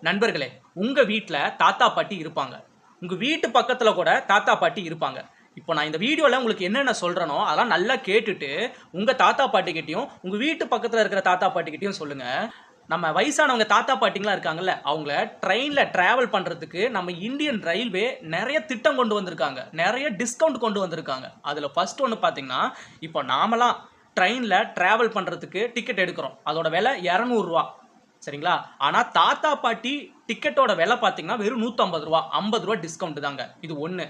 நண்பர்களே, உங்க வீட்ல தாத்தா, பாட்டி இருப்பாங்க. உங்க வீட்டு பக்கத்துல கூட தாத்தா, பாட்டி இருப்பாங்க. இப்போ நான் இந்த வீடியோல உங்களுக்கு என்னென்ன சொல்றேனோ, அதெல்லாம் நல்லா கேட்டுட்டு, உங்க தாத்தா, பாட்டிகிட்டயும், உங்க வீட்டு பக்கத்துல இருக்கிற தாத்தா, பாட்டிகிட்டயும் சொல்லுங்க. நம்ம வயசானவங்க தாத்தா, பாட்டிங்கலாம் இருக்காங்கல்ல, அவங்கள ட்ரெயின்ல டிராவல் பண்றதுக்கு நம்ம இந்தியன் ரயில்வே நெறைய திட்டம் கொண்டு வந்திருக்காங்க. நெறைய டிஸ்கவுண்ட் கொண்டு வந்திருக்காங்க. அதுல ஃபர்ஸ்ட் ஒண்ணு பார்த்தீங்கன்னா, இப்போ நாமலாம் ட்ரெயின்ல டிராவல் பண்றதுக்கு டிக்கெட் எடுக்கிறோம். அதோட விலை ரூ. 200. சரிங்களா? ஆனா தாத்தா, பாட்டி டிக்கெட்டோட விலை பார்த்தீங்கன்னா, வெறும் ரூ. 150 ரூ. 50 டிஸ்கவுண்ட் தாங்க. இது 1.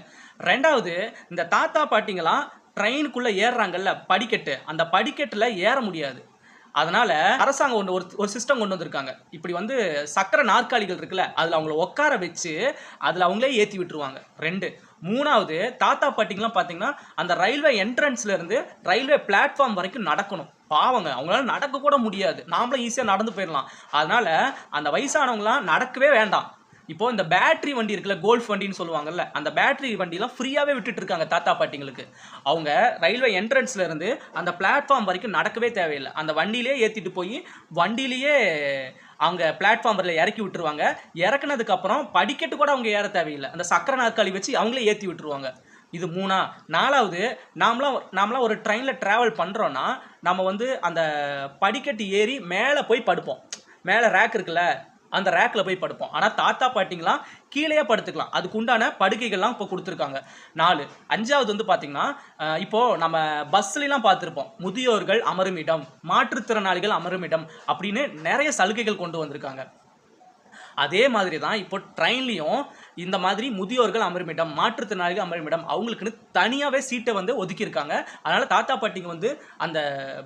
2வது இந்த தாத்தா, பாட்டிங்கலாம் ட்ரெயினுக்குள்ள ஏறுறாங்கல்ல படிக்கட்டு, அந்த படிக்கட்டுல ஏற முடியாது. அதனால அரசாங்கம் ஒரு சிஸ்டம் கொண்டு வந்திருக்காங்க. இப்படி வந்து சக்கர நாற்காலிகள் இருக்குல்ல, அதுல அவங்கள உட்கார வச்சு, அதுல அவங்களே ஏத்தி விட்டுருவாங்க. 2. 3வது தாத்தா, பாட்டிங்கலாம் பார்த்தீங்கன்னா, அந்த ரயில்வே என்ட்ரன்ஸ்ல இருந்து ரயில்வே பிளாட்ஃபார்ம் வரைக்கும் நடக்கணும். பாவங்க. அவங்களால நடக்க கூட முடியாது. நாமளும் ஈஸியா நடந்து போயிரலாம். அதனால அந்த வயசானவங்கலாம் நடக்கவே வேண்டாம். இப்போ இந்த பேட்டரி வண்டி இருக்குல்ல, கோல்ஃப் வண்டின்னு சொல்லுவாங்கல்ல, அந்த பேட்டரி வண்டிலாம் ஃப்ரீயாவே விட்டுட்டு இருக்காங்க தாத்தா, பாட்டிங்களுக்கு. அவங்க ரயில்வே என்ட்ரன்ஸ்ல இருந்து அந்த பிளாட்ஃபார்ம் வரைக்கும் நடக்கவே தேவையில்ல. அந்த வண்டியிலேயே ஏத்திட்டு போய் வண்டியிலேயே அவங்க பிளாட்ஃபார்ம் வரையில இறக்கி விட்டுருவாங்க. இறக்குனதுக்கு அப்புறம் படிக்கட்டு கூட அவங்க ஏற தேவையில்ல. அந்த சக்கர நாற்காலி வச்சு அவங்களே ஏத்தி விட்டுருவாங்க. இது 3. 4வது நாமலாம் ஒரு ட்ரெயின்ல டிராவல் பண்றோம்னா, நம்ம வந்து அந்த படிக்கட்டு ஏறி மேல போய் படுப்போம். மேல ரேக் இருக்குல்ல, அந்த ரேக்ல போய் படுப்போம். ஆனா தாத்தா, பாட்டிங்கலாம் கீழயே படுத்துக்கலாம். அதுக்கு உண்டான படுக்கைகள்லாம் இப்போ குடுத்துருக்காங்க. 4. 5வது வந்து பார்த்தீங்கன்னா, இப்போ நம்ம பஸ்லலாம் பார்த்திருப்போம். முதியோர்கள் அமரும் இடம், மாற்றுத்திறனாளிகள் அமரும் இடம் அப்படின்னு நெறைய சலுகைகள் கொண்டு வந்திருக்காங்க. அதே மாதிரி தான் இப்போ ட்ரெயின்லயும் இந்த மாதிரி முதியோர்கள் அமருமிடம், மாற்றுத்திறனாளிகள் அமருமிடம் அவங்களுக்குன்னு தனியாவே சீட்டை வந்து ஒதுக்கியிருக்காங்க. அதனால தாத்தா, பாட்டிங்க வந்து அந்த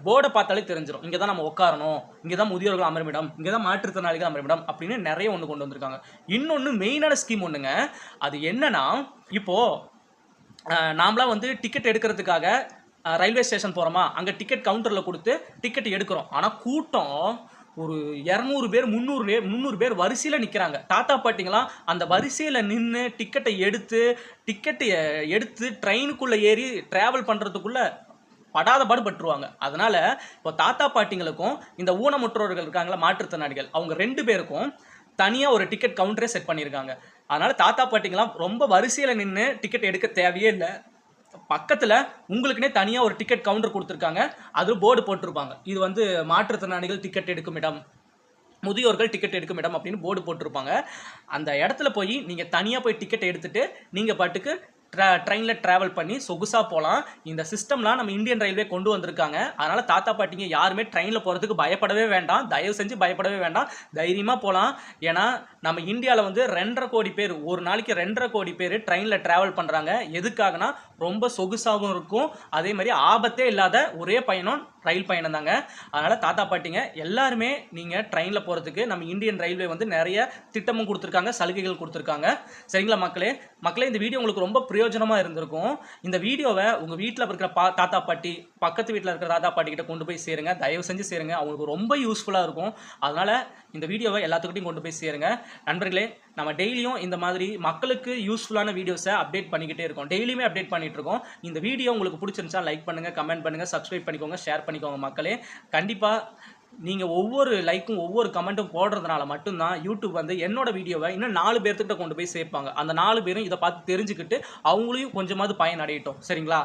போர்டை பார்த்தாலே தெரிஞ்சிடும். இங்கே தான் நம்ம உட்காரணும், இங்கே தான் முதியோர்கள் அமருமிடம், இங்கே தான் மாற்றுத்திறனாளிகள் அமருமிடம் அப்படின்னு நிறைய ஒன்று கொண்டு வந்திருக்காங்க. இன்னொன்று மெயினான ஸ்கீம் ஒன்றுங்க. அது என்னன்னா, இப்போ நாமளாம் வந்து டிக்கெட் எடுக்கிறதுக்காக ரயில்வே ஸ்டேஷன் போகிறோமா, அங்கே டிக்கெட் கவுண்டரில் கொடுத்து டிக்கெட் எடுக்கிறோம். ஆனால் கூட்டம் ஒரு 200 பேர் 300 பேர் வரிசையில் நிற்கிறாங்க. தாத்தா, பாட்டிங்களாம் அந்த வரிசையில் நின்று டிக்கெட்டை எடுத்து ட்ரெயினுக்குள்ளே ஏறி ட்ராவல் பண்ணுறதுக்குள்ளே படாத பாடுபட்டுருவாங்க. அதனால இப்போ தாத்தா, பாட்டிங்களுக்கும் இந்த ஊனமுற்றோர்கள் இருக்காங்களா, மாற்றுத்திறனாளிகள், அவங்க 2 பேருக்கும் தனியாக ஒரு டிக்கெட் கவுண்டரே செட் பண்ணியிருக்காங்க. அதனால தாத்தா, பாட்டிங்களாம் ரொம்ப வரிசையில் நின்று டிக்கெட் எடுக்க தேவையே இல்லை. பக்கத்துல உங்களுக்குனே தனியா ஒரு டிக்கெட் கவுண்டர் கொடுத்துருக்காங்க. அது போர்டு போட்டிருப்பாங்க. இது வந்து மாற்றுத்திறனாளிகள் டிக்கெட் எடுக்கும் இடம், முதியோர்கள் டிக்கெட் எடுக்கும் இடம் அப்படின்னு போர்டு போட்டிருப்பாங்க. அந்த இடத்துல போய் நீங்க தனியா போய் டிக்கெட் எடுத்துட்டு நீங்க பாட்டுக்கு ட்ரெயினில் ட்ராவல் பண்ணி சொகுசாக போகலாம். இந்த சிஸ்டம்லாம் நம்ம இந்தியன் ரயில்வே கொண்டு வந்திருக்காங்க. அதனால் தாத்தா, பாட்டிங்க யாருமே ட்ரெயினில் போகிறதுக்கு பயப்படவே வேண்டாம். தயவு செஞ்சு பயப்படவே வேண்டாம். தைரியமாக போகலாம். ஏன்னா நம்ம இந்தியாவில் வந்து 2.5 கோடி பேர், ஒரு நாளைக்கு 2.5 கோடி பேர் ட்ரெயினில் ட்ராவல் பண்ணுறாங்க. எதுக்காகனா ரொம்ப சொகுசாகவும் இருக்கும், அதே மாதிரி ஆபத்தே இல்லாத ஒரே பயணம் ரயில் பயணம் தாங்க. அதனால் தாத்தா, பாட்டிங்க எல்லாருமே நீங்கள் ட்ரெயினில் போகிறதுக்கு நம்ம இந்தியன் ரயில்வே வந்து நிறைய திட்டமும் கொடுத்துருக்காங்க, சலுகைகள் கொடுத்துருக்காங்க. சரிங்களா மக்களே? இந்த வீடியோ உங்களுக்கு ரொம்ப பிரயோஜனமாக இருந்திருக்கும். இந்த வீடியோவை உங்கள் வீட்டில் இருக்கிற தாத்தா, பாட்டி, பக்கத்து வீட்டில் இருக்கிற தாத்தா, பாட்டி கிட்ட கொண்டு போய் சேருங்க. தயவு செஞ்சு சேருங்க. அவங்களுக்கு ரொம்ப யூஸ்ஃபுல்லாக இருக்கும். அதனால் இந்த வீடியோவை எல்லாத்துக்கிட்டையும் கொண்டு போய் சேருங்க. நண்பர்களே, நம்ம டெய்லியும் இந்த மாதிரி மக்களுக்கு யூஸ்ஃபுல்லான வீடியோஸை அப்டேட் பண்ணிக்கிட்டே இருக்கோம். டெய்லியுமே அப்டேட் பண்ணிட்டு இருக்கோம். இந்த வீடியோ உங்களுக்கு பிடிச்சிருந்துச்சா லைக் பண்ணுங்கள், கமெண்ட் பண்ணுங்கள், சப்ஸ்கிரைப் பண்ணிக்கோங்க, ஷேர் பண்ணிக்கோங்க மக்களே. கண்டிப்பாக நீங்கள் ஒவ்வொரு லைக்கும் ஒவ்வொரு கமெண்ட்டும் போடுறதுனால மட்டும்தான் யூடியூப் வந்து என்னோட வீடியோவை இன்னும் 4 பேர்த்துக்கிட்ட கொண்டு போய் சேர்ப்பாங்க. அந்த 4 பேரும் இதை பார்த்து தெரிஞ்சுக்கிட்டு அவங்களையும் கொஞ்சமாவது பயன் அடையட்டும். சரிங்களா?